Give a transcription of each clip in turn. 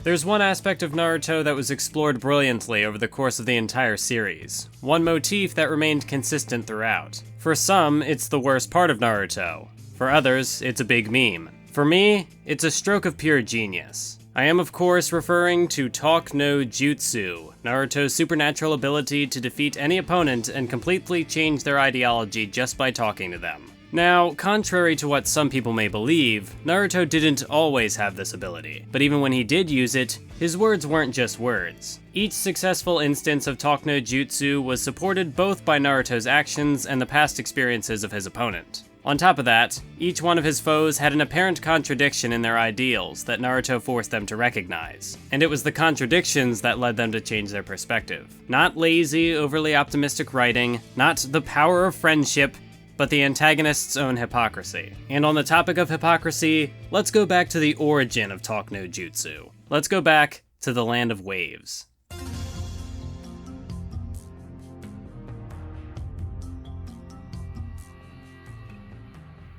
There's one aspect of Naruto that was explored brilliantly over the course of the entire series, one motif that remained consistent throughout. For some, it's the worst part of Naruto. For others, it's a big meme. For me, it's a stroke of pure genius. I am of course referring to Talk no Jutsu, Naruto's supernatural ability to defeat any opponent and completely change their ideology just by talking to them. Now, contrary to what some people may believe, Naruto didn't always have this ability, but even when he did use it, his words weren't just words. Each successful instance of Talk no Jutsu was supported both by Naruto's actions and the past experiences of his opponent. On top of that, each one of his foes had an apparent contradiction in their ideals that Naruto forced them to recognize, and it was the contradictions that led them to change their perspective. Not lazy, overly optimistic writing, not the power of friendship, but the antagonist's own hypocrisy. And on the topic of hypocrisy, let's go back to the origin of Talk no Jutsu. Let's go back to the land of waves.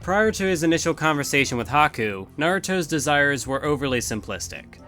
Prior to his initial conversation with Haku, Naruto's desires were overly simplistic.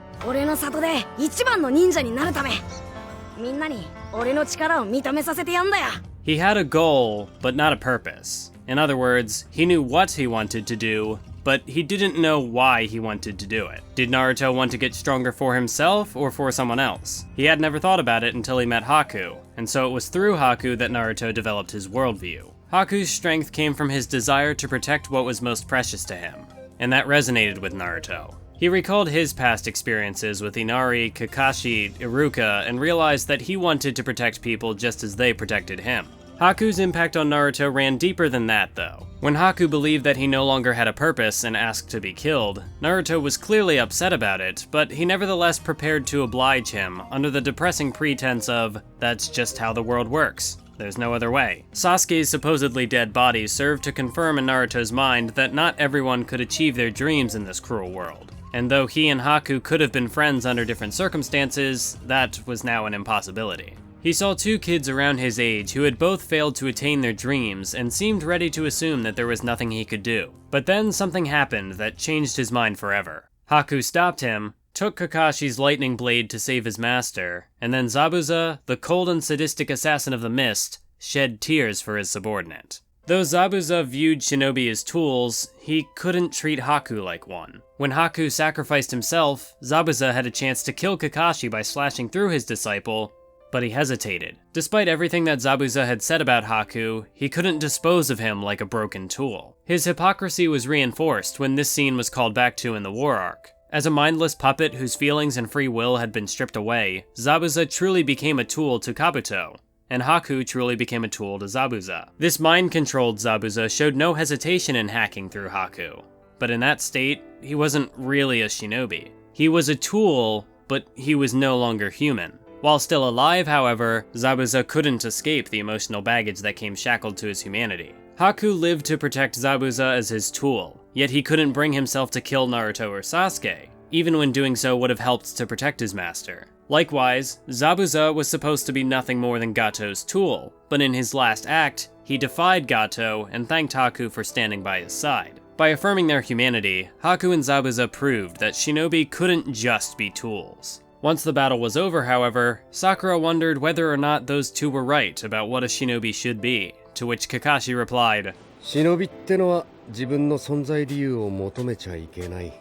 He had a goal, but not a purpose. In other words, he knew what he wanted to do, but he didn't know why he wanted to do it. Did Naruto want to get stronger for himself or for someone else? He had never thought about it until he met Haku, and so it was through Haku that Naruto developed his worldview. Haku's strength came from his desire to protect what was most precious to him, and that resonated with Naruto. He recalled his past experiences with Inari, Kakashi, Iruka, and realized that he wanted to protect people just as they protected him. Haku's impact on Naruto ran deeper than that, though. When Haku believed that he no longer had a purpose and asked to be killed, Naruto was clearly upset about it, but he nevertheless prepared to oblige him under the depressing pretense of, "That's just how the world works. There's no other way." Sasuke's supposedly dead body served to confirm in Naruto's mind that not everyone could achieve their dreams in this cruel world. And though he and Haku could have been friends under different circumstances, that was now an impossibility. He saw two kids around his age who had both failed to attain their dreams and seemed ready to assume that there was nothing he could do. But then something happened that changed his mind forever. Haku stopped him, took Kakashi's lightning blade to save his master, and then Zabuza, the cold and sadistic assassin of the mist, shed tears for his subordinate. Though Zabuza viewed shinobi as tools, he couldn't treat Haku like one. When Haku sacrificed himself, Zabuza had a chance to kill Kakashi by slashing through his disciple, but he hesitated. Despite everything that Zabuza had said about Haku, he couldn't dispose of him like a broken tool. His hypocrisy was reinforced when this scene was called back to in the war arc. As a mindless puppet whose feelings and free will had been stripped away, Zabuza truly became a tool to Kabuto, and Haku truly became a tool to Zabuza. This mind-controlled Zabuza showed no hesitation in hacking through Haku, but in that state, he wasn't really a shinobi. He was a tool, but he was no longer human. While still alive, however, Zabuza couldn't escape the emotional baggage that came shackled to his humanity. Haku lived to protect Zabuza as his tool, yet he couldn't bring himself to kill Naruto or Sasuke, even when doing so would have helped to protect his master. Likewise, Zabuza was supposed to be nothing more than Gato's tool, but in his last act, he defied Gato and thanked Haku for standing by his side. By affirming their humanity, Haku and Zabuza proved that shinobi couldn't just be tools. Once the battle was over, however, Sakura wondered whether or not those two were right about what a shinobi should be, to which Kakashi replied, "Shinobi ってのは自分の存在理由を求めちゃいけない。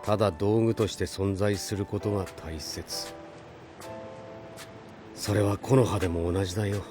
ただ道具として存在することが大切。それは木の葉でも同じだよ."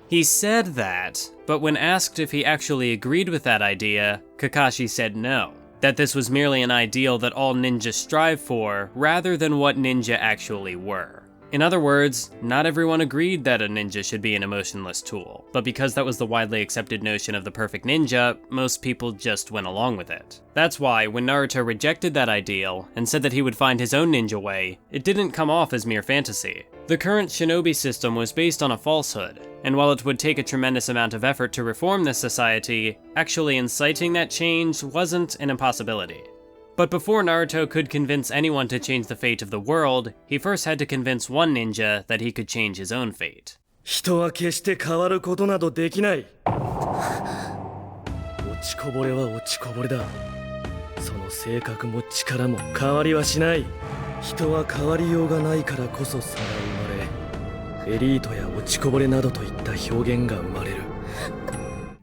He said that, but when asked if he actually agreed with that idea, Kakashi said no. That this was merely an ideal that all ninjas strive for, rather than what ninja actually were. In other words, not everyone agreed that a ninja should be an emotionless tool, but because that was the widely accepted notion of the perfect ninja, most people just went along with it. That's why, when Naruto rejected that ideal, and said that he would find his own ninja way, it didn't come off as mere fantasy. The current shinobi system was based on a falsehood, and while it would take a tremendous amount of effort to reform this society, actually inciting that change wasn't an impossibility. But before Naruto could convince anyone to change the fate of the world, he first had to convince one ninja that he could change his own fate. 人は決して変わることなどできない。落ちこぼれは落ちこぼれだ。そのも性格も力も変わりはしない。人は変わりようがないからこそ差が生まれ、エリートや落ちこぼれなどといった表現が生まれる。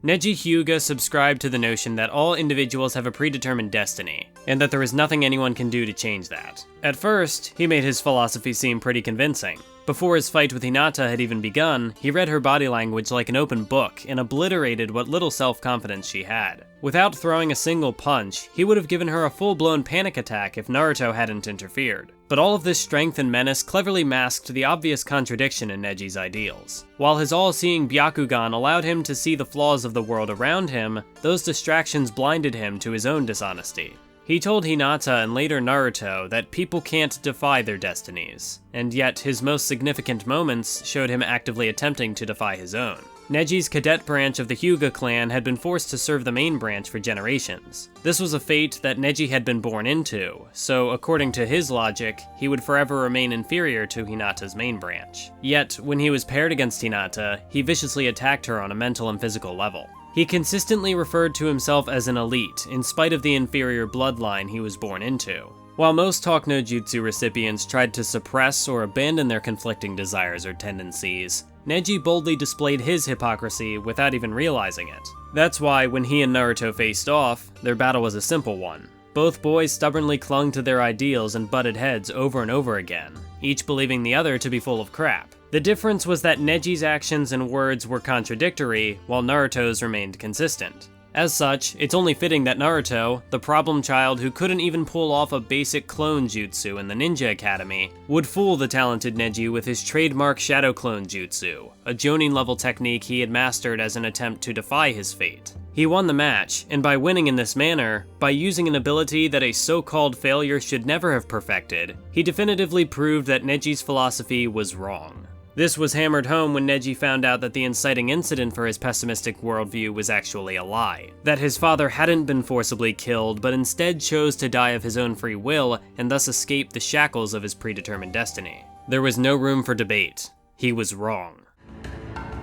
Neji Hyuga subscribed to the notion that all individuals have a predetermined destiny, and that there is nothing anyone can do to change that. At first, he made his philosophy seem pretty convincing. Before his fight with Hinata had even begun, he read her body language like an open book and obliterated what little self-confidence she had. Without throwing a single punch, he would have given her a full-blown panic attack if Naruto hadn't interfered. But all of this strength and menace cleverly masked the obvious contradiction in Neji's ideals. While his all-seeing Byakugan allowed him to see the flaws of the world around him, those distractions blinded him to his own dishonesty. He told Hinata and later Naruto that people can't defy their destinies, and yet his most significant moments showed him actively attempting to defy his own. Neji's cadet branch of the Hyuga clan had been forced to serve the main branch for generations. This was a fate that Neji had been born into, so according to his logic, he would forever remain inferior to Hinata's main branch. Yet, when he was paired against Hinata, he viciously attacked her on a mental and physical level. He consistently referred to himself as an elite, in spite of the inferior bloodline he was born into. While most Talk No Jutsu recipients tried to suppress or abandon their conflicting desires or tendencies, Neji boldly displayed his hypocrisy without even realizing it. That's why, when he and Naruto faced off, their battle was a simple one. Both boys stubbornly clung to their ideals and butted heads over and over again, each believing the other to be full of crap. The difference was that Neji's actions and words were contradictory, while Naruto's remained consistent. As such, it's only fitting that Naruto, the problem child who couldn't even pull off a basic clone jutsu in the Ninja Academy, would fool the talented Neji with his trademark Shadow Clone Jutsu, a Jonin-level technique he had mastered as an attempt to defy his fate. He won the match, and by winning in this manner, by using an ability that a so-called failure should never have perfected, he definitively proved that Neji's philosophy was wrong. This was hammered home when Neji found out that the inciting incident for his pessimistic worldview was actually a lie. That his father hadn't been forcibly killed, but instead chose to die of his own free will and thus escape the shackles of his predetermined destiny. There was no room for debate. He was wrong.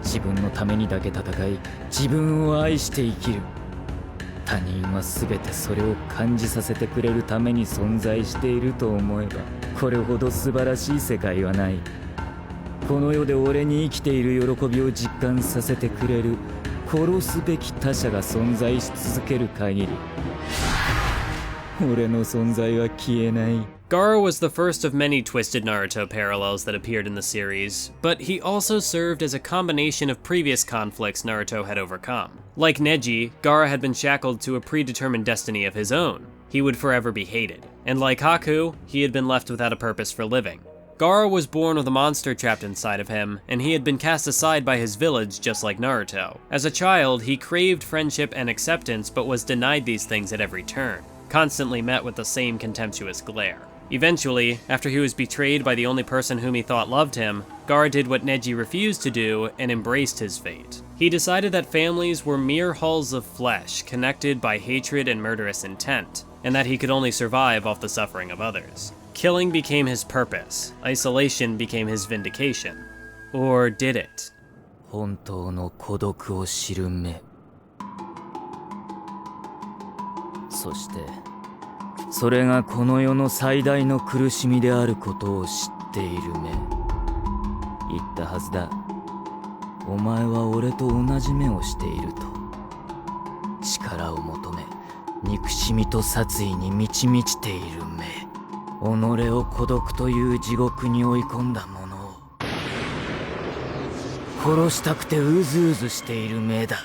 自分のためにだけ戦い、自分を愛して生きる。他人は全てそれを感じさせてくれるために存在していると思えば、これほど素晴らしい世界はない。この世で俺に生きている喜びを実感させてくれる殺すべき他者が存在し続ける限り、俺の存在は消えない。Gaara was the first of many twisted Naruto parallels that appeared in the series, but he also served as a combination of previous conflicts Naruto had overcome. Like Neji, Gaara had been shackled to a predetermined destiny of his own. He would forever be hated. And like Haku, he had been left without a purpose for living. Gaara was born with a monster trapped inside of him, and he had been cast aside by his village just like Naruto. As a child, he craved friendship and acceptance but was denied these things at every turn, constantly met with the same contemptuous glare. Eventually, after he was betrayed by the only person whom he thought loved him, Gaara did what Neji refused to do and embraced his fate. He decided that families were mere hulls of flesh connected by hatred and murderous intent, and that he could only survive off the suffering of others. Killing became his purpose. Isolation became his vindication. Or did it? 本当の孤独を知る目。そして、それがこの世の最大の苦しみであることを知っている目。言ったはずだ。お前は俺と同じ目をしていると。力を求め、憎しみと殺意に満ち満ちている目。己を孤独という地獄に追い込んだ者を殺したくてうずうずしている目だ。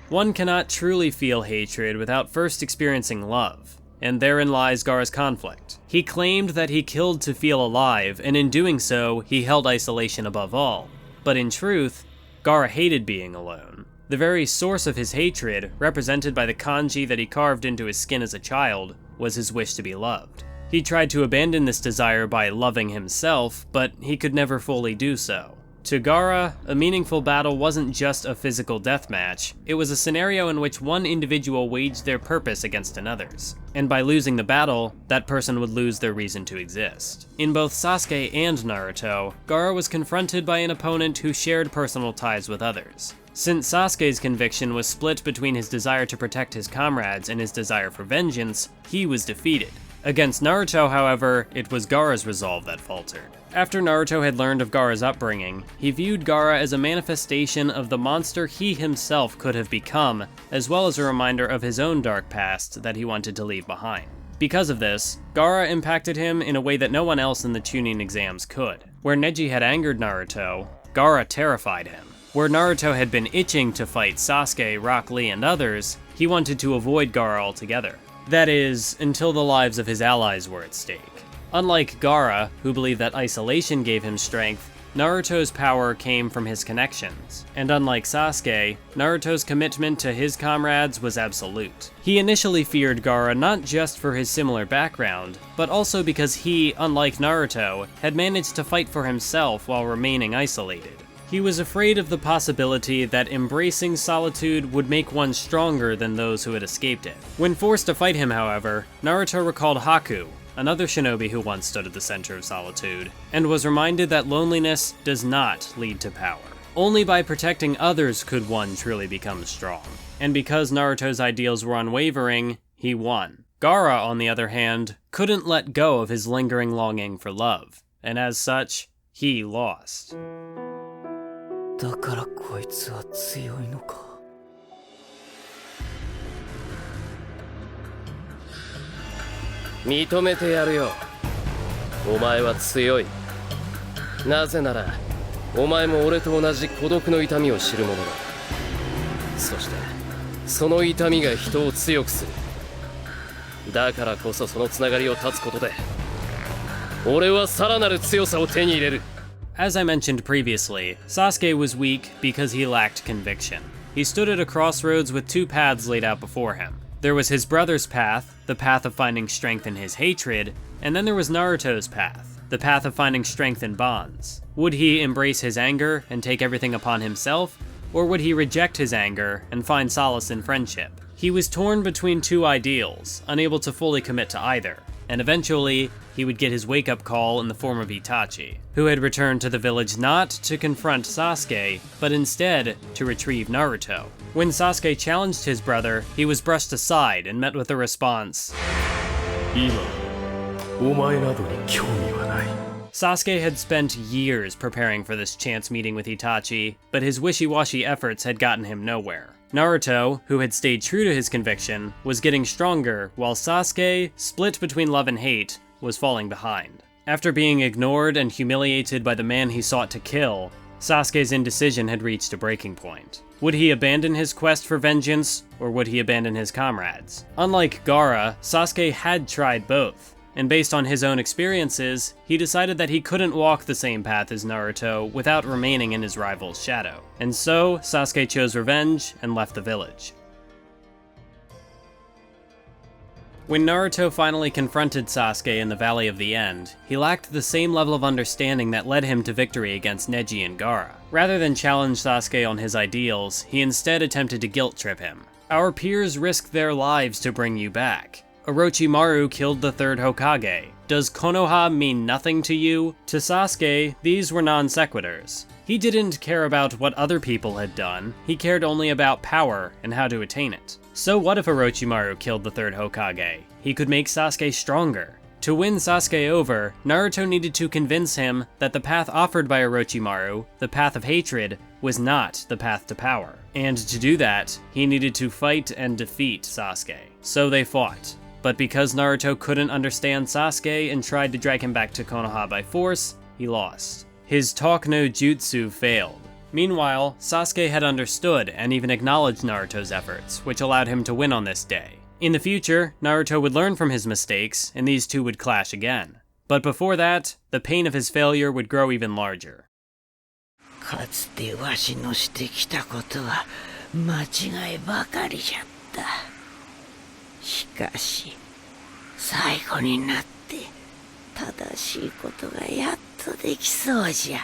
One cannot truly feel hatred without first experiencing love, and therein lies Gaara's conflict. He claimed that he killed to feel alive, and in doing so, he held isolation above all. But in truth, Gaara hated being alone. The very source of his hatred, represented by the kanji that he carved into his skin as a child, was his wish to be loved. He tried to abandon this desire by loving himself, but he could never fully do so. To Gaara, a meaningful battle wasn't just a physical deathmatch, it was a scenario in which one individual waged their purpose against another's. And by losing the battle, that person would lose their reason to exist. In both Sasuke and Naruto, Gaara was confronted by an opponent who shared personal ties with others. Since Sasuke's conviction was split between his desire to protect his comrades and his desire for vengeance, he was defeated. Against Naruto, however, it was Gaara's resolve that faltered. After Naruto had learned of Gaara's upbringing, he viewed Gaara as a manifestation of the monster he himself could have become, as well as a reminder of his own dark past that he wanted to leave behind. Because of this, Gaara impacted him in a way that no one else in the Chunin exams could. Where Neji had angered Naruto, Gaara terrified him. Where Naruto had been itching to fight Sasuke, Rock Lee, and others, he wanted to avoid Gaara altogether. That is, until the lives of his allies were at stake. Unlike Gaara, who believed that isolation gave him strength, Naruto's power came from his connections. And unlike Sasuke, Naruto's commitment to his comrades was absolute. He initially feared Gaara not just for his similar background, but also because he, unlike Naruto, had managed to fight for himself while remaining isolated. He was afraid of the possibility that embracing solitude would make one stronger than those who had escaped it. When forced to fight him, however, Naruto recalled Haku, another shinobi who once stood at the center of solitude, and was reminded that loneliness does not lead to power. Only by protecting others could one truly become strong. And because Naruto's ideals were unwavering, he won. Gaara, on the other hand, couldn't let go of his lingering longing for love, and as such, he lost. だからこいつは強いのか。認めてやるよ。お前は強い。なぜなら、お前も俺と同じ孤独の痛みを知る者だ。そして、その痛みが人を強くする。だからこそそのつながりを断つことで、俺はさらなる強さを手に入れる。As I mentioned previously, Sasuke was weak because he lacked conviction. He stood at a crossroads with two paths laid out before him. There was his brother's path, the path of finding strength in his hatred, and then there was Naruto's path, the path of finding strength in bonds. Would he embrace his anger and take everything upon himself, or would he reject his anger and find solace in friendship? He was torn between two ideals, unable to fully commit to either, and eventually, he would get his wake-up call in the form of Itachi, who had returned to the village not to confront Sasuke, but instead to retrieve Naruto. When Sasuke challenged his brother, he was brushed aside and met with the response, 今、お前などに興味はない。 Sasuke had spent years preparing for this chance meeting with Itachi, but his wishy-washy efforts had gotten him nowhere. Naruto, who had stayed true to his conviction, was getting stronger, while Sasuke, split between love and hate, was falling behind. After being ignored and humiliated by the man he sought to kill, Sasuke's indecision had reached a breaking point. Would he abandon his quest for vengeance, or would he abandon his comrades? Unlike Gaara, Sasuke had tried both, and based on his own experiences, he decided that he couldn't walk the same path as Naruto without remaining in his rival's shadow. And so, Sasuke chose revenge and left the village. When Naruto finally confronted Sasuke in the Valley of the End, he lacked the same level of understanding that led him to victory against Neji and Gaara. Rather than challenge Sasuke on his ideals, he instead attempted to guilt-trip him. Our peers risked their lives to bring you back. Orochimaru killed the third Hokage. Does Konoha mean nothing to you? To Sasuke, these were non sequiturs. He didn't care about what other people had done, he cared only about power and how to attain it. So what if Orochimaru killed the third Hokage? He could make Sasuke stronger. To win Sasuke over, Naruto needed to convince him that the path offered by Orochimaru, the path of hatred, was not the path to power. And to do that, he needed to fight and defeat Sasuke. So they fought. But because Naruto couldn't understand Sasuke and tried to drag him back to Konoha by force, he lost. His talk no jutsu failed. Meanwhile, Sasuke had understood and even acknowledged Naruto's efforts, which allowed him to win on this day. In the future, Naruto would learn from his mistakes, and these two would clash again. But before that, the pain of his failure would grow even larger. かつてわしのしてきたことは間違いばかりじゃった。しかし、最後になって正しいことがやっとできそうじゃ。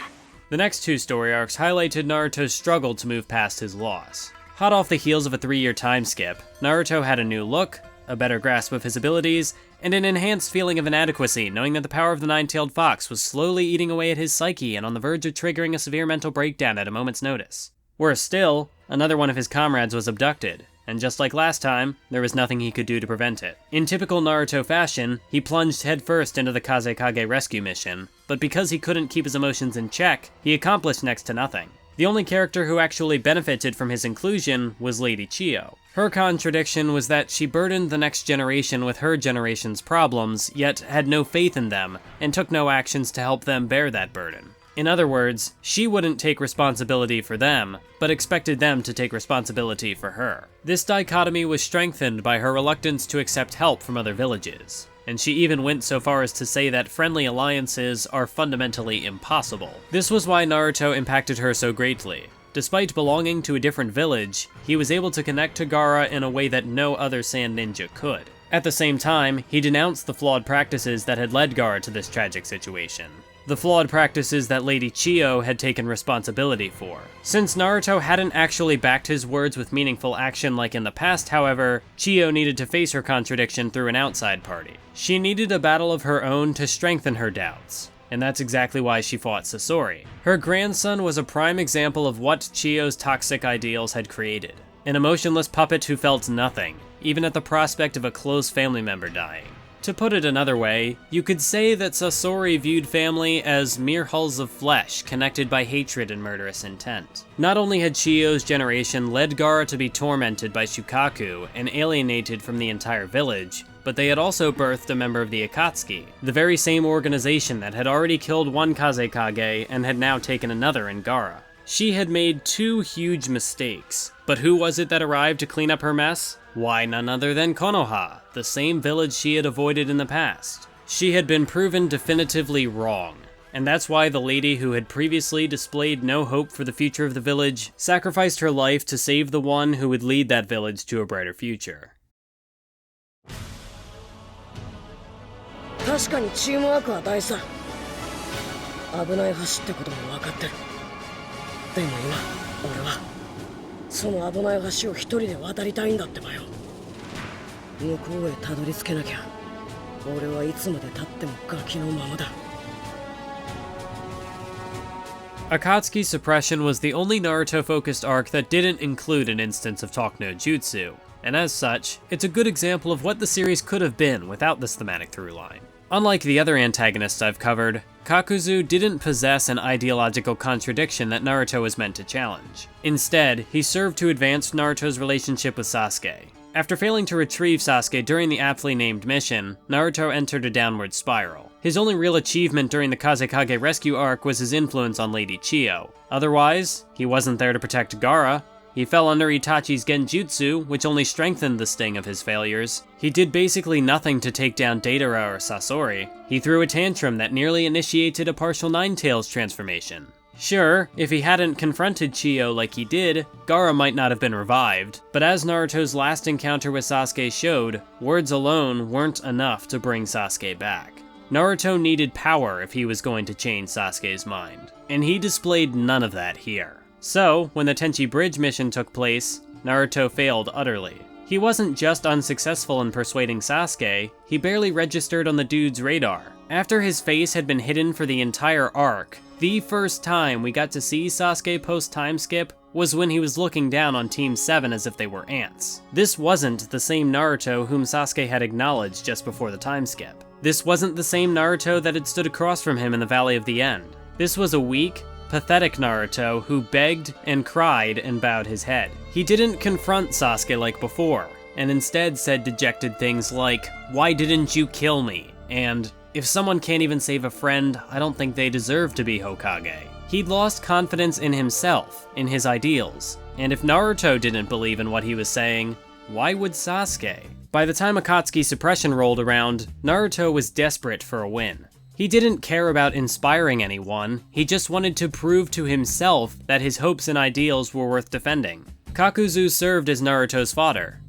The next two story arcs highlighted Naruto's struggle to move past his loss. Hot off the heels of a 3-year time skip, Naruto had a new look, a better grasp of his abilities, and an enhanced feeling of inadequacy, knowing that the power of the nine-tailed fox was slowly eating away at his psyche and on the verge of triggering a severe mental breakdown at a moment's notice. Worse still, another one of his comrades was abducted, and just like last time, there was nothing he could do to prevent it. In typical Naruto fashion, he plunged headfirst into the Kazekage rescue mission, but because he couldn't keep his emotions in check, he accomplished next to nothing. The only character who actually benefited from his inclusion was Lady Chiyo. Her contradiction was that she burdened the next generation with her generation's problems, yet had no faith in them, and took no actions to help them bear that burden. In other words, she wouldn't take responsibility for them, but expected them to take responsibility for her. This dichotomy was strengthened by her reluctance to accept help from other villages, and she even went so far as to say that friendly alliances are fundamentally impossible. This was why Naruto impacted her so greatly. Despite belonging to a different village, he was able to connect to Gaara in a way that no other sand ninja could. At the same time, he denounced the flawed practices that had led Gaara to this tragic situation. The flawed practices that Lady Chiyo had taken responsibility for. Since Naruto hadn't actually backed his words with meaningful action like in the past, however, Chiyo needed to face her contradiction through an outside party. She needed a battle of her own to strengthen her doubts, and that's exactly why she fought Sasori. Her grandson was a prime example of what Chiyo's toxic ideals had created. An emotionless puppet who felt nothing, even at the prospect of a close family member dying. To put it another way, you could say that Sasori viewed family as mere hulls of flesh connected by hatred and murderous intent. Not only had Chiyo's generation led Gaara to be tormented by Shukaku and alienated from the entire village, but they had also birthed a member of the Akatsuki, the very same organization that had already killed one Kazekage and had now taken another in Gaara. She had made two huge mistakes, but who was it that arrived to clean up her mess? Why, none other than Konoha, the same village she had avoided in the past. She had been proven definitively wrong, and that's why the lady who had previously displayed no hope for the future of the village sacrificed her life to save the one who would lead that village to a brighter future. 確かにチームワークは大事さ。危ない橋ってことも分かってる。でも今、俺はその危ない橋を一人で渡りたいんだってばよ。向こうへたどり着けなきゃ、俺はいつまで経ってもガキのままだ。Akatsuki Suppression was the only Naruto-focused arc that didn't include an instance of Talk no Jutsu, and as such, it's a good example of what the series could have been without this thematic through-line. Unlike the other antagonists I've covered, Kakuzu didn't possess an ideological contradiction that Naruto was meant to challenge. Instead, he served to advance Naruto's relationship with Sasuke. After failing to retrieve Sasuke during the aptly named mission, Naruto entered a downward spiral. His only real achievement during the Kazekage rescue arc was his influence on Lady Chiyo. Otherwise, he wasn't there to protect Gaara. He fell under Itachi's genjutsu, which only strengthened the sting of his failures. He did basically nothing to take down Deidara or Sasori. He threw a tantrum that nearly initiated a partial Ninetales transformation. Sure, if he hadn't confronted Chiyo like he did, Gaara might not have been revived, but as Naruto's last encounter with Sasuke showed, words alone weren't enough to bring Sasuke back. Naruto needed power if he was going to change Sasuke's mind, and he displayed none of that here. So, when the Tenchi Bridge mission took place, Naruto failed utterly. He wasn't just unsuccessful in persuading Sasuke, he barely registered on the dude's radar. After his face had been hidden for the entire arc, the first time we got to see Sasuke post-time skip was when he was looking down on Team 7 as if they were ants. This wasn't the same Naruto whom Sasuke had acknowledged just before the time skip. This wasn't the same Naruto that had stood across from him in the Valley of the End. This was a weak, pathetic Naruto who begged and cried and bowed his head. He didn't confront Sasuke like before, and instead said dejected things like, "Why didn't you kill me?" and "If someone can't even save a friend, I don't think they deserve to be Hokage." He'd lost confidence in himself, in his ideals, and if Naruto didn't believe in what he was saying, why would Sasuke? By the time Akatsuki Suppression rolled around, Naruto was desperate for a win. He didn't care about inspiring anyone, he just wanted to prove to himself that his hopes and ideals were worth defending. Kakuzu served as Naruto's fodder,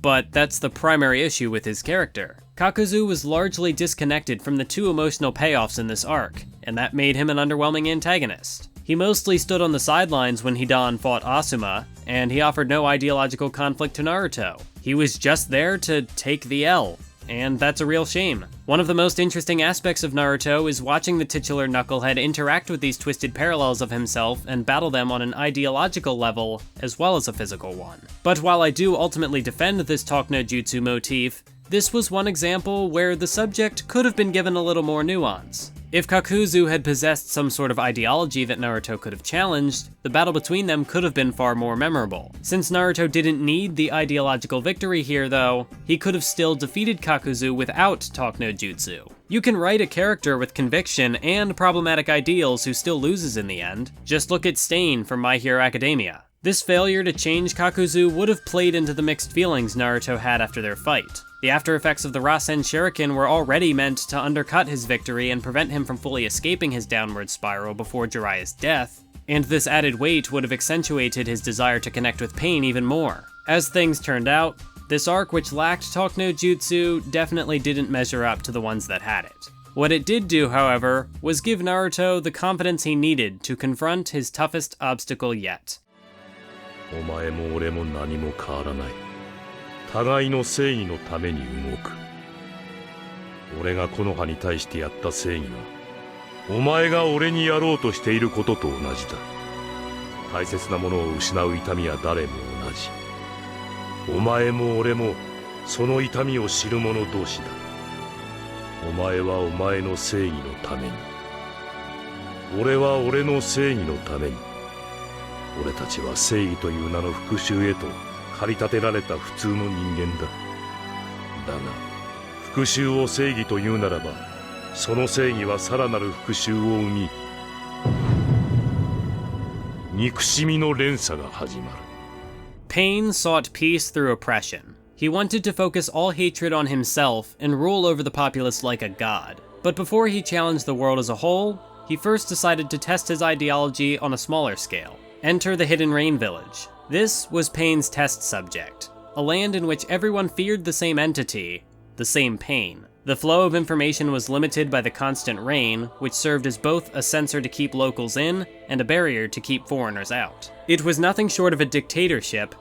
but that's the primary issue with his character. Kakuzu was largely disconnected from the two emotional payoffs in this arc, and that made him an underwhelming antagonist. He mostly stood on the sidelines when Hidan fought Asuma, and he offered no ideological conflict to Naruto. He was just there to take the L. and that's a real shame. One of the most interesting aspects of Naruto is watching the titular knucklehead interact with these twisted parallels of himself and battle them on an ideological level as well as a physical one. But while I do ultimately defend this talk no jutsu motif, this was one example where the subject could have been given a little more nuance. If Kakuzu had possessed some sort of ideology that Naruto could have challenged, the battle between them could have been far more memorable. Since Naruto didn't need the ideological victory here though, he could have still defeated Kakuzu without talk no jutsu. You can write a character with conviction and problematic ideals who still loses in the end. Just look at Stain from My Hero Academia. This failure to change Kakuzu would have played into the mixed feelings Naruto had after their fight. The after effects of the Rasen Shuriken were already meant to undercut his victory and prevent him from fully escaping his downward spiral before Jiraiya's death, and this added weight would have accentuated his desire to connect with Pain even more. As things turned out, this arc which lacked talk no jutsu definitely didn't measure up to the ones that had it. What it did do, however, was give Naruto the confidence he needed to confront his toughest obstacle yet. お前も俺も何も変わらない。互いの正義のために動く。俺が木の葉に対してやった正義は、お前が俺にやろうとしていることと同じだ。大切なものを失う痛みは誰も同じ。お前も俺もその痛みを知る者同士だ。お前はお前の正義のために。俺は俺の正義のために。俺たちは正義という名の復讐へと駆り立てられた普通の人間だ。だが復讐を正義というならば、その正義はさらなる復讐を生み、憎しみの連鎖が始まる。Pain sought peace through oppression. He wanted to focus all hatred on himself and rule over the populace like a god. But before he challenged the world as a whole, he first decided to test his ideology on a smaller scale. Enter the Hidden Rain Village. This was Pain's test subject, a land in which everyone feared the same entity, the same Pain. The flow of information was limited by the constant rain, which served as both a censor to keep locals in and a barrier to keep foreigners out. It was nothing short of a dictatorship,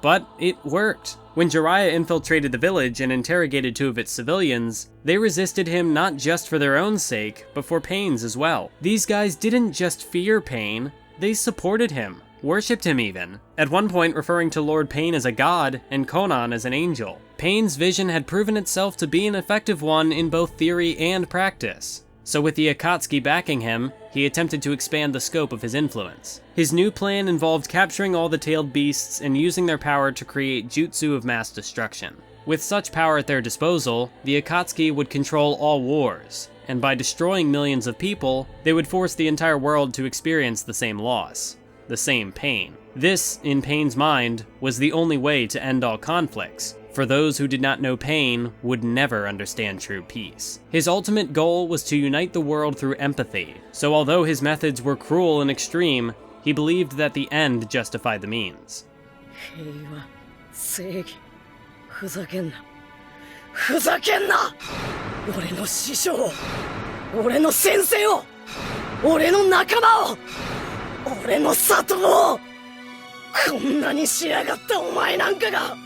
but it worked. When Jiraiya infiltrated the village and interrogated two of its civilians, they resisted him not just for their own sake, but for Pain's as well. These guys didn't just fear Pain, they supported him, worshipped him even, at one point referring to Lord Pain as a god and Konan as an angel. Pain's vision had proven itself to be an effective one in both theory and practice. So with the Akatsuki backing him, he attempted to expand the scope of his influence. His new plan involved capturing all the tailed beasts and using their power to create jutsu of mass destruction. With such power at their disposal, the Akatsuki would control all wars, and by destroying millions of people, they would force the entire world to experience the same loss, the same pain. This, in Pain's mind, was the only way to end all conflicts, for those who did not know Pain would never understand true peace. His ultimate goal was to unite the world through empathy, so although his methods were cruel and extreme, he believed that the end justified the means. 平和、正義、ふざけんな。ふざけんな！俺の師匠を、俺の先生を、俺の仲間を、俺の里を、こんなに仕上がったお前なんかが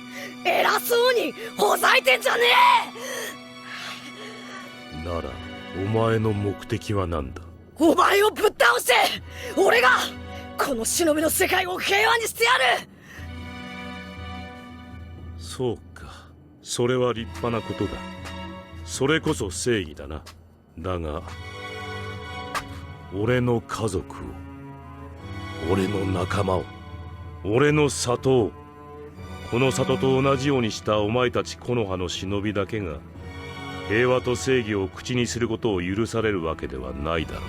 偉そうにほざいてんじゃねえ！ならお前の目的は何だ？お前をぶっ倒して俺がこの忍びの世界を平和にしてやる！そうか、それは立派なことだ。それこそ正義だな。だが俺の家族を、俺の仲間を、俺の里を、この里と同じようにしたお前たち木の葉の忍びだけが平和と正義を口にすることを許されるわけではないだろう。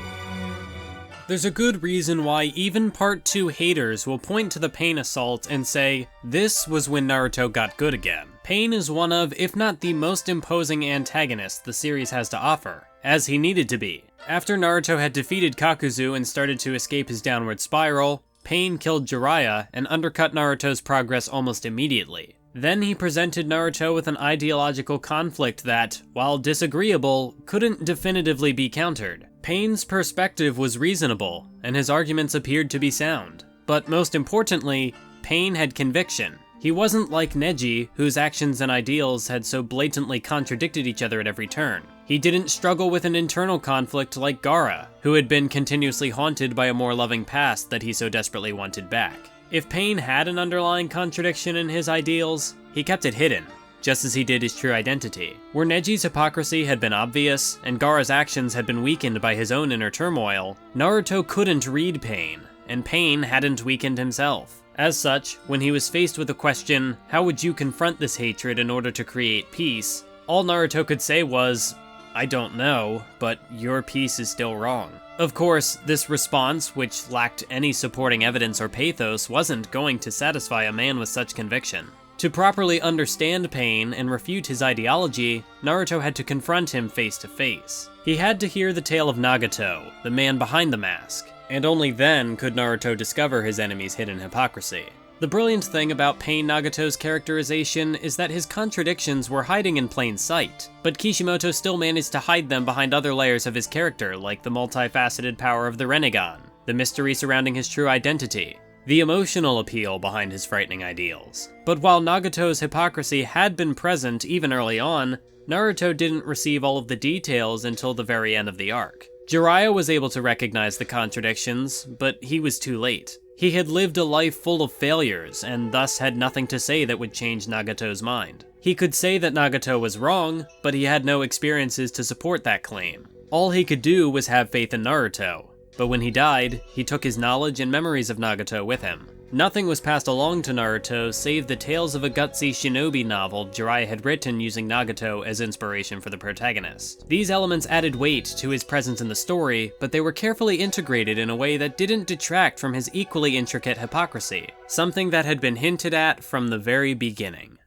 There's a good reason why even Part 2 haters will point to the Pain assault and say, this was when Naruto got good again. Pain is one of, if not the most imposing antagonists the series has to offer, as he needed to be. After Naruto had defeated Kakuzu and started to escape his downward spiral, Pain killed Jiraiya and undercut Naruto's progress almost immediately. Then he presented Naruto with an ideological conflict that, while disagreeable, couldn't definitively be countered. Pain's perspective was reasonable, and his arguments appeared to be sound. But most importantly, Pain had conviction. He wasn't like Neji, whose actions and ideals had so blatantly contradicted each other at every turn. He didn't struggle with an internal conflict like Gaara, who had been continuously haunted by a more loving past that he so desperately wanted back. If Pain had an underlying contradiction in his ideals, he kept it hidden, just as he did his true identity. Where Neji's hypocrisy had been obvious, and Gaara's actions had been weakened by his own inner turmoil, Naruto couldn't read Pain, and Pain hadn't weakened himself. As such, when he was faced with the question, how would you confront this hatred in order to create peace, all Naruto could say was, I don't know, but your piece is still wrong. Of course, this response, which lacked any supporting evidence or pathos, wasn't going to satisfy a man with such conviction. To properly understand Pain and refute his ideology, Naruto had to confront him face to face. He had to hear the tale of Nagato, the man behind the mask, and only then could Naruto discover his enemy's hidden hypocrisy. The brilliant thing about Pain Nagato's characterization is that his contradictions were hiding in plain sight, but Kishimoto still managed to hide them behind other layers of his character, like the multifaceted power of the Rinnegan, the mystery surrounding his true identity, the emotional appeal behind his frightening ideals. But while Nagato's hypocrisy had been present even early on, Naruto didn't receive all of the details until the very end of the arc. Jiraiya was able to recognize the contradictions, but he was too late. He had lived a life full of failures, and thus had nothing to say that would change Nagato's mind. He could say that Nagato was wrong, but he had no experiences to support that claim. All he could do was have faith in Naruto, but when he died, he took his knowledge and memories of Nagato with him. Nothing was passed along to Naruto save the tales of a gutsy shinobi novel Jiraiya had written using Nagato as inspiration for the protagonist. These elements added weight to his presence in the story, but they were carefully integrated in a way that didn't detract from his equally intricate hypocrisy, something that had been hinted at from the very beginning.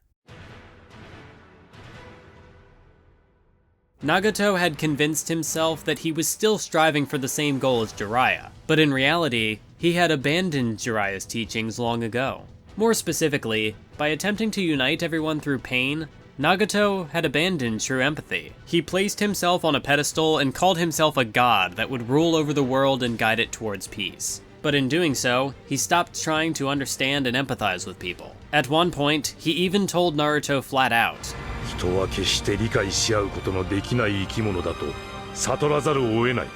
Nagato had convinced himself that he was still striving for the same goal as Jiraiya, but in reality, he had abandoned Jiraiya's teachings long ago. More specifically, by attempting to unite everyone through pain, Nagato had abandoned true empathy. He placed himself on a pedestal and called himself a god that would rule over the world and guide it towards peace. But in doing so, he stopped trying to understand and empathize with people. At one point, he even told Naruto flat out, 人は決して理解し合うことのできない生き物だと悟らざるを得ない。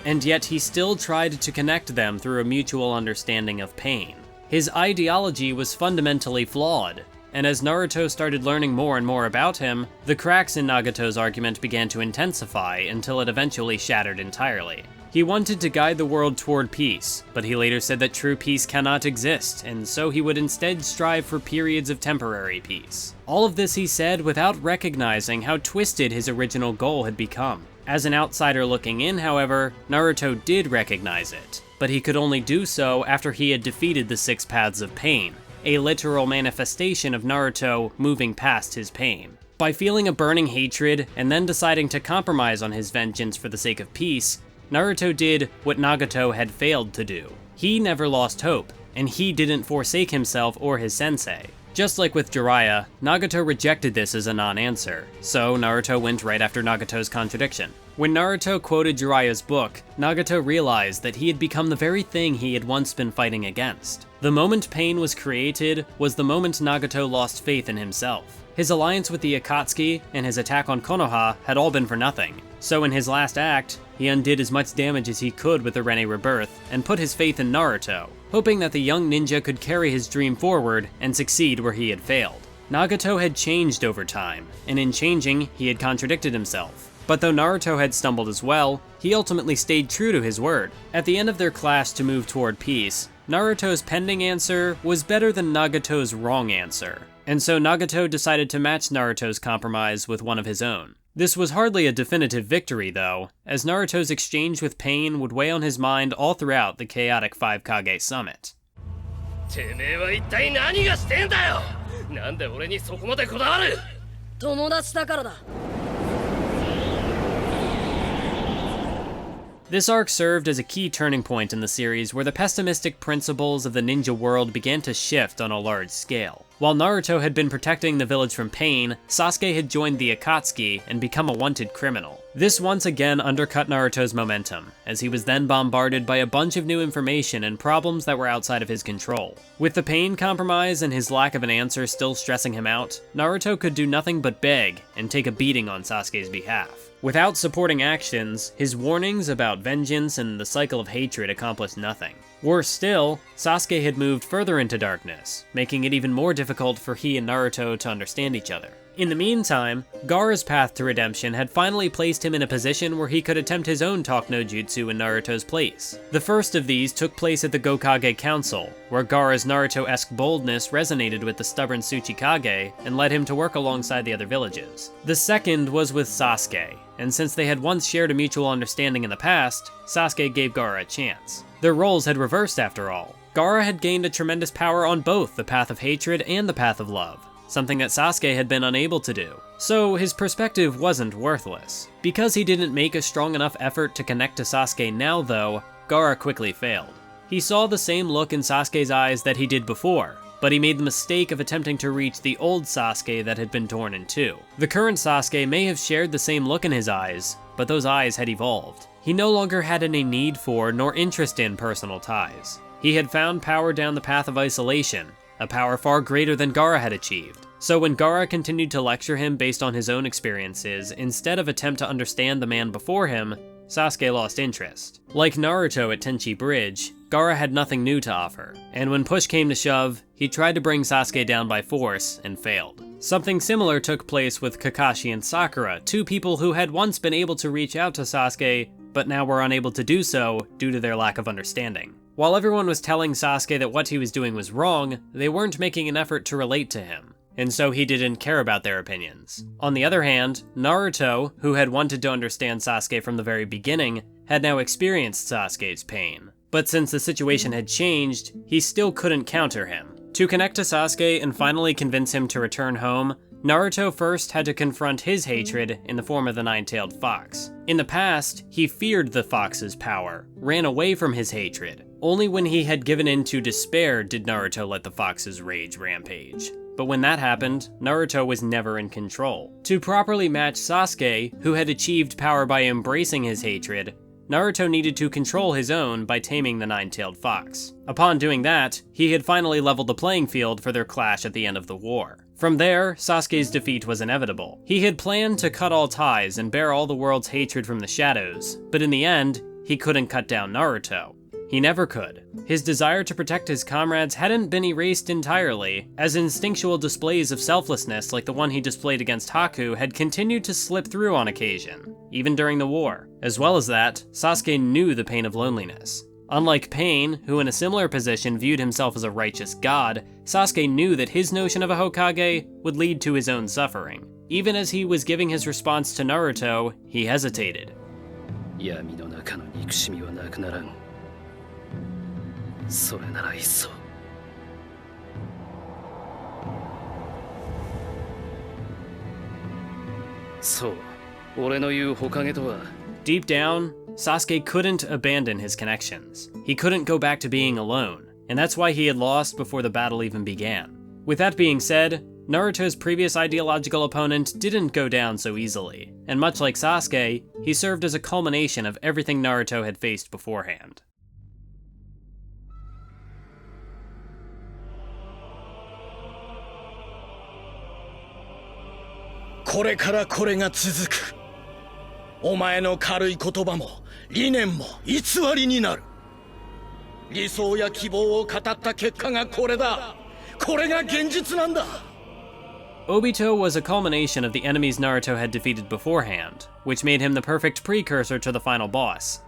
And yet he still tried to connect them through a mutual understanding of pain. His ideology was fundamentally flawed, and as Naruto started learning more and more about him, the cracks in Nagato's argument began to intensify until it eventually shattered entirely. He wanted to guide the world toward peace, but he later said that true peace cannot exist, and so he would instead strive for periods of temporary peace. All of this he said without recognizing how twisted his original goal had become. As an outsider looking in, however, Naruto did recognize it, but he could only do so after he had defeated the 6 Paths of Pain, a literal manifestation of Naruto moving past his pain. By feeling a burning hatred and then deciding to compromise on his vengeance for the sake of peace, Naruto did what Nagato had failed to do. He never lost hope, and he didn't forsake himself or his sensei. Just like with Jiraiya, Nagato rejected this as a non-answer, so Naruto went right after Nagato's contradiction. When Naruto quoted Jiraiya's book, Nagato realized that he had become the very thing he had once been fighting against. The moment pain was created was the moment Nagato lost faith in himself. His alliance with the Akatsuki and his attack on Konoha had all been for nothing, so in his last act, he undid as much damage as he could with the Rinne Rebirth and put his faith in Naruto, hoping that the young ninja could carry his dream forward and succeed where he had failed. Nagato had changed over time, and in changing, he had contradicted himself. But though Naruto had stumbled as well, he ultimately stayed true to his word. At the end of their clash to move toward peace, Naruto's pending answer was better than Nagato's wrong answer, and so Nagato decided to match Naruto's compromise with one of his own. This was hardly a definitive victory, though, as Naruto's exchange with pain would weigh on his mind all throughout the chaotic 5-Kage summit. てめえは一体何がしてんだよ。なんで俺にそこまでこだわる。友達だからだ。This arc served as a key turning point in the series where the pessimistic principles of the ninja world began to shift on a large scale. While Naruto had been protecting the village from pain, Sasuke had joined the Akatsuki and become a wanted criminal. This once again undercut Naruto's momentum, as he was then bombarded by a bunch of new information and problems that were outside of his control. With the pain compromise and his lack of an answer still stressing him out, Naruto could do nothing but beg and take a beating on Sasuke's behalf. Without supporting actions, his warnings about vengeance and the cycle of hatred accomplished nothing. Worse still, Sasuke had moved further into darkness, making it even more difficult for he and Naruto to understand each other. In the meantime, Gaara's path to redemption had finally placed him in a position where he could attempt his own Talk no Jutsu in Naruto's place. The first of these took place at the Gokage Council, where Gaara's Naruto-esque boldness resonated with the stubborn Tsuchikage and led him to work alongside the other villages. The second was with Sasuke, and since they had once shared a mutual understanding in the past, Sasuke gave Gaara a chance. Their roles had reversed after all. Gaara had gained a tremendous power on both the path of hatred and the path of love, something that Sasuke had been unable to do. So his perspective wasn't worthless. Because he didn't make a strong enough effort to connect to Sasuke now though, Gaara quickly failed. He saw the same look in Sasuke's eyes that he did before, but he made the mistake of attempting to reach the old Sasuke that had been torn in two. The current Sasuke may have shared the same look in his eyes, but those eyes had evolved. He no longer had any need for nor interest in personal ties. He had found power down the path of isolation, a power far greater than Gaara had achieved. So when Gaara continued to lecture him based on his own experiences, instead of attempt to understand the man before him, Sasuke lost interest. Like Naruto at Tenchi Bridge, Gaara had nothing new to offer, and when push came to shove, he tried to bring Sasuke down by force and failed. Something similar took place with Kakashi and Sakura, two people who had once been able to reach out to Sasuke, but now were unable to do so due to their lack of understanding. While everyone was telling Sasuke that what he was doing was wrong, they weren't making an effort to relate to him, and so he didn't care about their opinions. On the other hand, Naruto, who had wanted to understand Sasuke from the very beginning, had now experienced Sasuke's pain. But since the situation had changed, he still couldn't counter him. To connect to Sasuke and finally convince him to return home, Naruto first had to confront his hatred in the form of the nine-tailed fox. In the past, he feared the fox's power, ran away from his hatred. Only when he had given in to despair did Naruto let the fox's rage rampage. But when that happened, Naruto was never in control. To properly match Sasuke, who had achieved power by embracing his hatred, Naruto needed to control his own by taming the nine-tailed fox. Upon doing that, he had finally leveled the playing field for their clash at the end of the war. From there, Sasuke's defeat was inevitable. He had planned to cut all ties and bear all the world's hatred from the shadows, but in the end, he couldn't cut down Naruto. He never could. His desire to protect his comrades hadn't been erased entirely, as instinctual displays of selflessness like the one he displayed against Haku had continued to slip through on occasion, even during the war. As well as that, Sasuke knew the pain of loneliness. Unlike Pain, who in a similar position viewed himself as a righteous god, Sasuke knew that his notion of a Hokage would lead to his own suffering. Even as he was giving his response to Naruto, he hesitated. 闇の中の憎しみはなくならん。それならいっそ。そう、俺の言う火影とは。Deep down, Sasuke couldn't abandon his connections. He couldn't go back to being alone, and that's why he had lost before the battle even began. With that being said, Naruto's previous ideological opponent didn't go down so easily, and much like Sasuke, he served as a culmination of everything Naruto had faced beforehand. これからこれが続く。お前の軽い言葉も理念も偽りになる。理想や希望を語った結果がこれだ。これが現実なんだ。 Obito was a culmination of the enemies Naruto had defeated beforehand, which made him the perfect precursor to the final boss.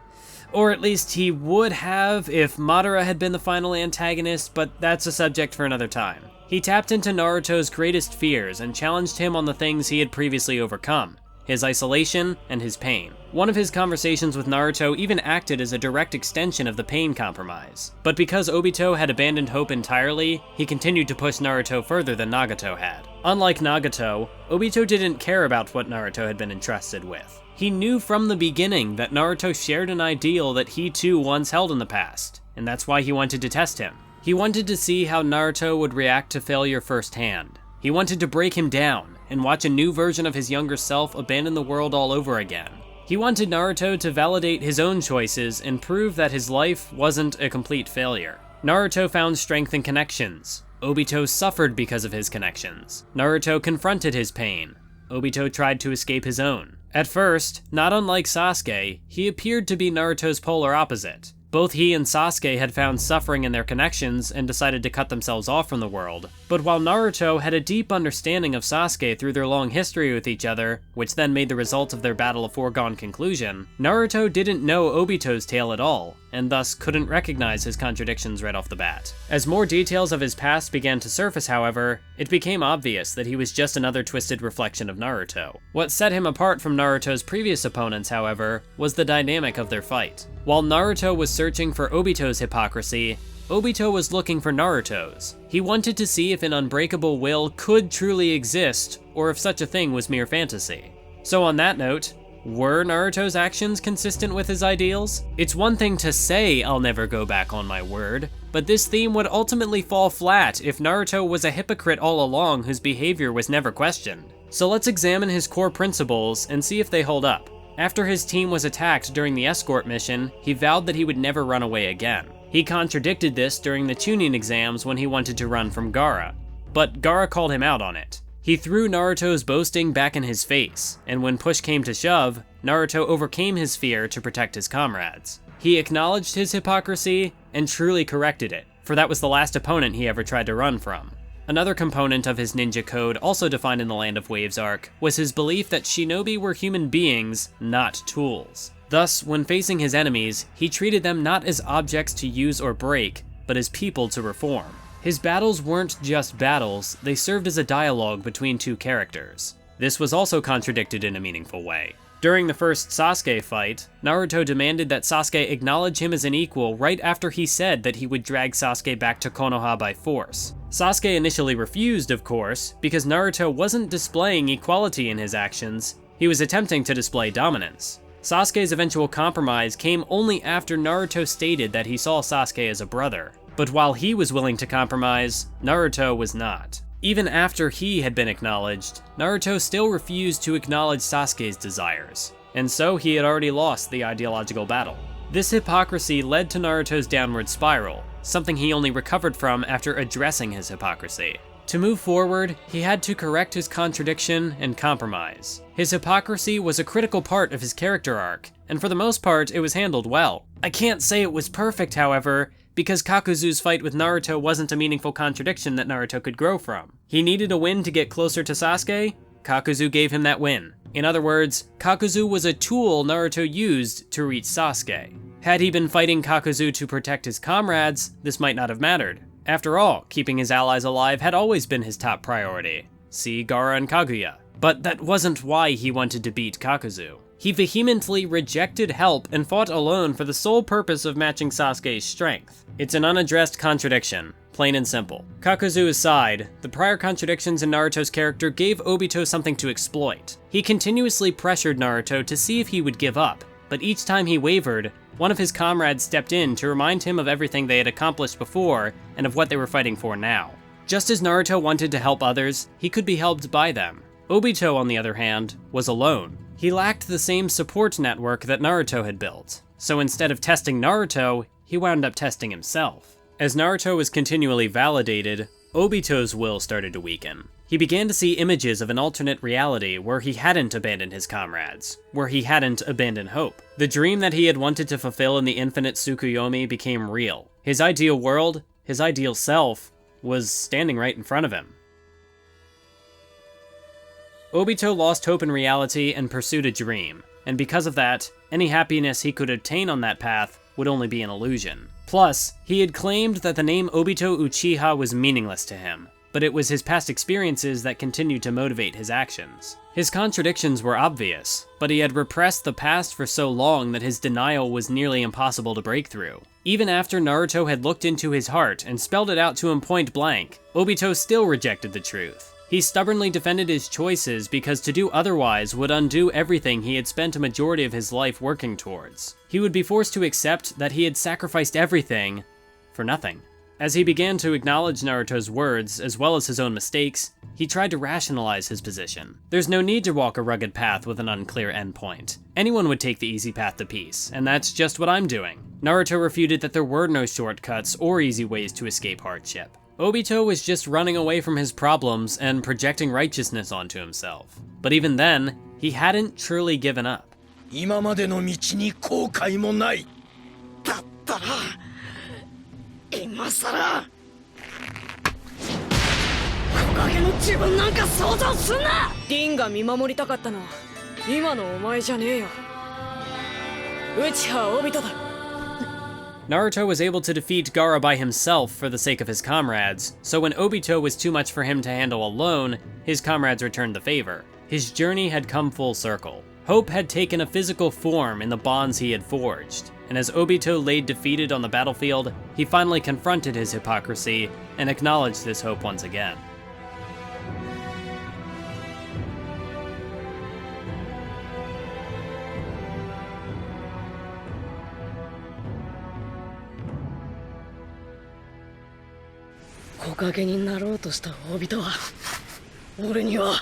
Or at least he would have if Madara had been the final antagonist, but that's a subject for another time. He tapped into Naruto's greatest fears and challenged him on the things he had previously overcome. his isolation, and his pain. One of his conversations with Naruto even acted as a direct extension of the pain compromise. But because Obito had abandoned hope entirely, he continued to push Naruto further than Nagato had. Unlike Nagato, Obito didn't care about what Naruto had been entrusted with. He knew from the beginning that Naruto shared an ideal that he too once held in the past, and that's why he wanted to test him. He wanted to see how Naruto would react to failure firsthand. He wanted to break him down and watch a new version of his younger self abandon the world all over again. He wanted Naruto to validate his own choices and prove that his life wasn't a complete failure. Naruto found strength in connections. Obito suffered because of his connections. Naruto confronted his pain. Obito tried to escape his own. At first, not unlike Sasuke, he appeared to be Naruto's polar opposite. Both he and Sasuke had found suffering in their connections and decided to cut themselves off from the world. But while Naruto had a deep understanding of Sasuke through their long history with each other, which then made the result of their battle a foregone conclusion, Naruto didn't know Obito's tale at all, and thus couldn't recognize his contradictions right off the bat. As more details of his past began to surface, however, it became obvious that he was just another twisted reflection of Naruto. What set him apart from Naruto's previous opponents, however, was the dynamic of their fight. While Naruto was searching for Obito's hypocrisy, Obito was looking for Naruto's. He wanted to see if an unbreakable will could truly exist, or if such a thing was mere fantasy. So on that note, were Naruto's actions consistent with his ideals? It's one thing to say, "I'll never go back on my word," but this theme would ultimately fall flat if Naruto was a hypocrite all along whose behavior was never questioned. So let's examine his core principles and see if they hold up. After his team was attacked during the escort mission, he vowed that he would never run away again. He contradicted this during the Chunin exams when he wanted to run from Gaara, but Gaara called him out on it. He threw Naruto's boasting back in his face, and when push came to shove, Naruto overcame his fear to protect his comrades. He acknowledged his hypocrisy and truly corrected it, for that was the last opponent he ever tried to run from. Another component of his ninja code, also defined in the Land of Waves arc, was his belief that shinobi were human beings, not tools. Thus, when facing his enemies, he treated them not as objects to use or break, but as people to reform. His battles weren't just battles, they served as a dialogue between two characters. This was also contradicted in a meaningful way. During the first Sasuke fight, Naruto demanded that Sasuke acknowledge him as an equal right after he said that he would drag Sasuke back to Konoha by force. Sasuke initially refused, of course, because Naruto wasn't displaying equality in his actions, he was attempting to display dominance. Sasuke's eventual compromise came only after Naruto stated that he saw Sasuke as a brother. But while he was willing to compromise, Naruto was not. Even after he had been acknowledged, Naruto still refused to acknowledge Sasuke's desires, and so he had already lost the ideological battle. This hypocrisy led to Naruto's downward spiral, something he only recovered from after addressing his hypocrisy. To move forward, he had to correct his contradiction and compromise. His hypocrisy was a critical part of his character arc, and for the most part, it was handled well. I can't say it was perfect, however, because Kakuzu's fight with Naruto wasn't a meaningful contradiction that Naruto could grow from. He needed a win to get closer to Sasuke. Kakuzu gave him that win. In other words, Kakuzu was a tool Naruto used to reach Sasuke. Had he been fighting Kakuzu to protect his comrades, this might not have mattered. After all, keeping his allies alive had always been his top priority. See Gaara and Kaguya. But that wasn't why he wanted to beat Kakuzu. He vehemently rejected help and fought alone for the sole purpose of matching Sasuke's strength. It's an unaddressed contradiction, plain and simple. Kakuzu aside, the prior contradictions in Naruto's character gave Obito something to exploit. He continuously pressured Naruto to see if he would give up, but each time he wavered, one of his comrades stepped in to remind him of everything they had accomplished before and of what they were fighting for now. Just as Naruto wanted to help others, he could be helped by them. Obito, on the other hand, was alone. He lacked the same support network that Naruto had built, so instead of testing Naruto, he wound up testing himself. As Naruto was continually validated, Obito's will started to weaken. He began to see images of an alternate reality where he hadn't abandoned his comrades, where he hadn't abandoned hope. The dream that he had wanted to fulfill in the infinite Tsukuyomi became real. His ideal world, his ideal self, was standing right in front of him. Obito lost hope in reality and pursued a dream, and because of that, any happiness he could obtain on that path would only be an illusion. Plus, he had claimed that the name Obito Uchiha was meaningless to him. but it was his past experiences that continued to motivate his actions. His contradictions were obvious, but he had repressed the past for so long that his denial was nearly impossible to break through. Even after Naruto had looked into his heart and spelled it out to him point blank, Obito still rejected the truth. He stubbornly defended his choices because to do otherwise would undo everything he had spent a majority of his life working towards. He would be forced to accept that he had sacrificed everything for nothing. As he began to acknowledge Naruto's words, as well as his own mistakes, he tried to rationalize his position. There's no need to walk a rugged path with an unclear endpoint. Anyone would take the easy path to peace, and that's just what I'm doing. Naruto refuted that there were no shortcuts or easy ways to escape hardship. Obito was just running away from his problems and projecting righteousness onto himself. But even then, he hadn't truly given up. 今までの道に後悔もない。だったら今さら木陰の自分なんか想像すんな。リンが見守りたかったのは今のお前じゃねえよ。内葉オビトだ。Naruto was able to defeat Gaara by himself for the sake of his comrades, so when Obito was too much for him to handle alone, his comrades returned the favor. His journey had come full circle. Hope had taken a physical form in the bonds he had forged, and as Obito lay defeated on the battlefield, he finally confronted his hypocrisy and acknowledged this hope once again.「木陰になろうとしたオビトは俺にはか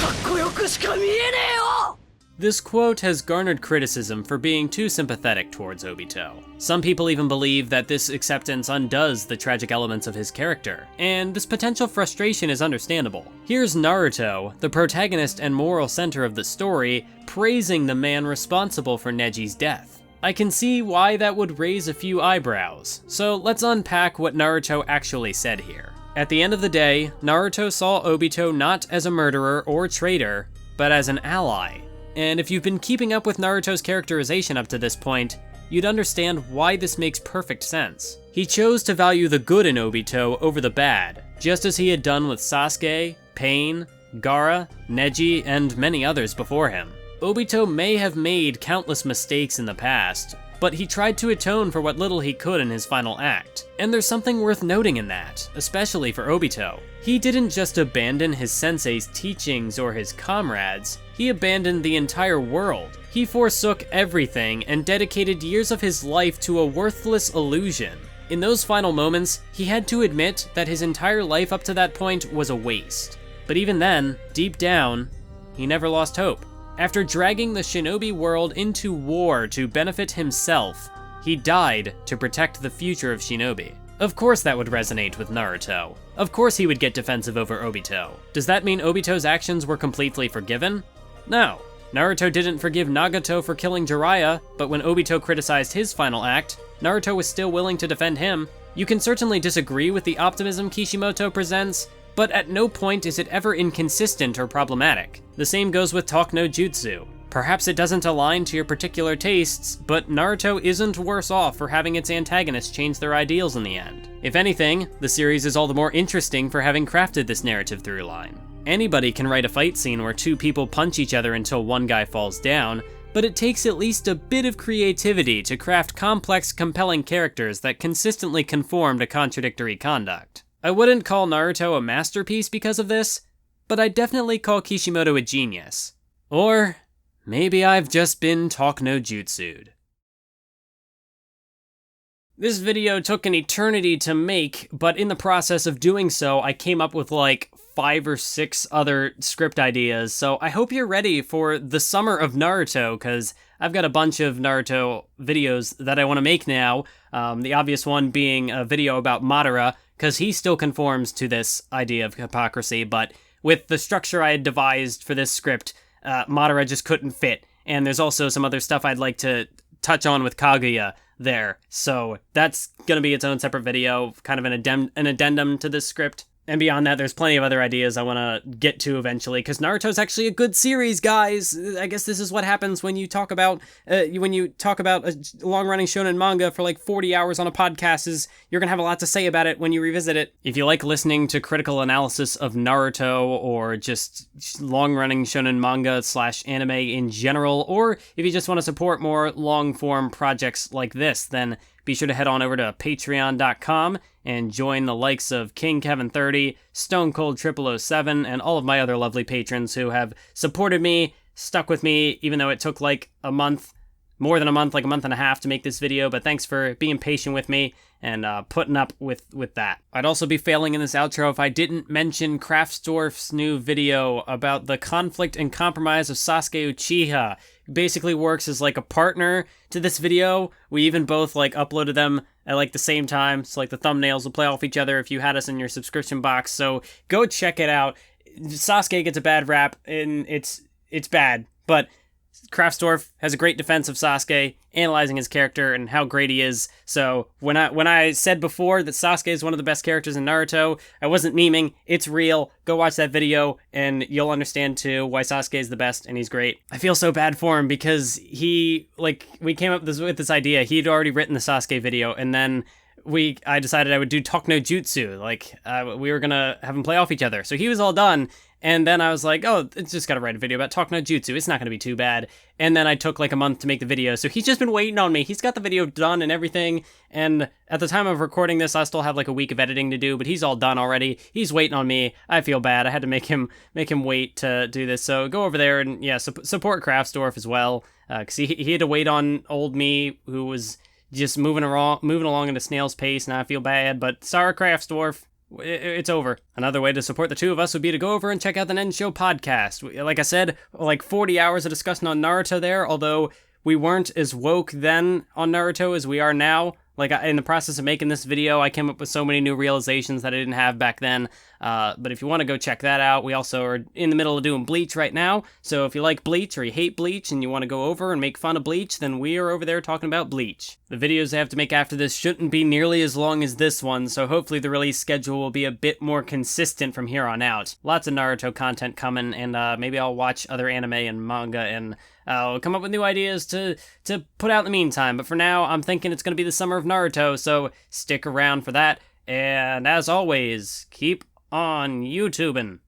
っこよくしか見えねえよ!」 This quote has garnered criticism for being too sympathetic towards Obito. Some people even believe that this acceptance undoes the tragic elements of his character, and this potential frustration is understandable. Here's Naruto, the protagonist and moral center of the story, praising the man responsible for Neji's death. I can see why that would raise a few eyebrows, so let's unpack what Naruto actually said here. At the end of the day, Naruto saw Obito not as a murderer or traitor, but as an ally. And if you've been keeping up with Naruto's characterization up to this point, you'd understand why this makes perfect sense. He chose to value the good in Obito over the bad, just as he had done with Sasuke, Pain, Gaara, Neji, and many others before him. Obito may have made countless mistakes in the past, but he tried to atone for what little he could in his final act. And there's something worth noting in that, especially for Obito. He didn't just abandon his sensei's teachings or his comrades, he abandoned the entire world. He forsook everything and dedicated years of his life to a worthless illusion. In those final moments, he had to admit that his entire life up to that point was a waste. But even then, deep down, he never lost hope. After dragging the shinobi world into war to benefit himself, he died to protect the future of shinobi. Of course that would resonate with Naruto. Of course he would get defensive over Obito. Does that mean Obito's actions were completely forgiven? No. Naruto didn't forgive Nagato for killing Jiraiya, but when Obito criticized his final act, Naruto was still willing to defend him. You can certainly disagree with the optimism Kishimoto presents, but at no point is it ever inconsistent or problematic. The same goes with Talk no Jutsu. Perhaps it doesn't align to your particular tastes, but Naruto isn't worse off for having its antagonists change their ideals in the end. If anything, the series is all the more interesting for having crafted this narrative through line. Anybody can write a fight scene where two people punch each other until one guy falls down, but it takes at least a bit of creativity to craft complex, compelling characters that consistently conform to contradictory conduct. I wouldn't call Naruto a masterpiece because of this, but I'd definitely call Kishimoto a genius. Or maybe I've just been Talk no Jutsu'd. This video took an eternity to make, but in the process of doing so, I came up with like 5 or 6 other script ideas, so I hope you're ready for the summer of Naruto, because I've got a bunch of Naruto videos that I want to make now, the obvious one being a video about Madara, because he still conforms to this idea of hypocrisy, but with the structure I had devised for this script, Madara just couldn't fit, and there's also some other stuff I'd like to touch on with Kaguya there, so that's gonna be its own separate video, kind of an addendum to this script. And beyond that, there's plenty of other ideas I want to get to eventually, because Naruto's actually a good series, guys. I guess this is what happens when you talk about a long-running shonen manga for like 40 hours on a podcast, is you're going to have a lot to say about it when you revisit it. If you like listening to critical analysis of Naruto, or just long-running shonen manga / anime in general, or if you just want to support more long-form projects like this, then be sure to head on over to patreon.com and join the likes of King Kevin 30, Stone Cold 007, and all of my other lovely patrons who have supported me, stuck with me, even though it took like a month, more than a month, like a month and a half to make this video, but thanks for being patient with me and putting up with that. I'd also be failing in this outro if I didn't mention Kraftsdorf's new video about the conflict and compromise of Sasuke Uchiha. Basically works as like a partner to this video. We even both like uploaded them at like the same time, so like the thumbnails will play off each other if you had us in your subscription box, so go check it out. Sasuke gets a bad rap, and it's bad, but Kraftsdorf has a great defense of Sasuke, analyzing his character and how great he is. So when I said before that Sasuke is one of the best characters in Naruto, I wasn't memeing, it's real. Go watch that video and you'll understand too why Sasuke is the best and he's great. I feel so bad for him because we came up with this idea. He'd already written the Sasuke video, and then I decided I would do Talk no Jutsu. We were gonna have them play off each other. So he was all done, and then I was like, oh, it's just gotta write a video about Talk no Jutsu. It's not gonna be too bad. And then I took like a month to make the video, so he's just been waiting on me. He's got the video done and everything, and at the time of recording this, I still have like a week of editing to do, but he's all done already. He's waiting on me. I feel bad. I had to make him wait to do this. So go over there and yeah, support Kraftsdorf as well, because he had to wait on old me, who was just moving along at a snail's pace, and I feel bad, but sorry, Kraftsdorf. It's over. Another way to support the two of us would be to go over and check out the Nen Show podcast. Like I said, like 40 hours of discussion on Naruto there, although we weren't as woke then on Naruto as we are now. Like, in the process of making this video, I came up with so many new realizations that I didn't have back then. But if you want to go check that out, we also are in the middle of doing Bleach right now. So if you like Bleach or you hate Bleach and you want to go over and make fun of Bleach, then we are over there talking about Bleach. The videos I have to make after this shouldn't be nearly as long as this one, so hopefully the release schedule will be a bit more consistent from here on out. Lots of Naruto content coming, and maybe I'll watch other anime and manga, and I'll come up with new ideas to put out in the meantime. But for now, I'm thinking it's going to be the summer of Naruto, so stick around for that. And as always, keep on YouTubing.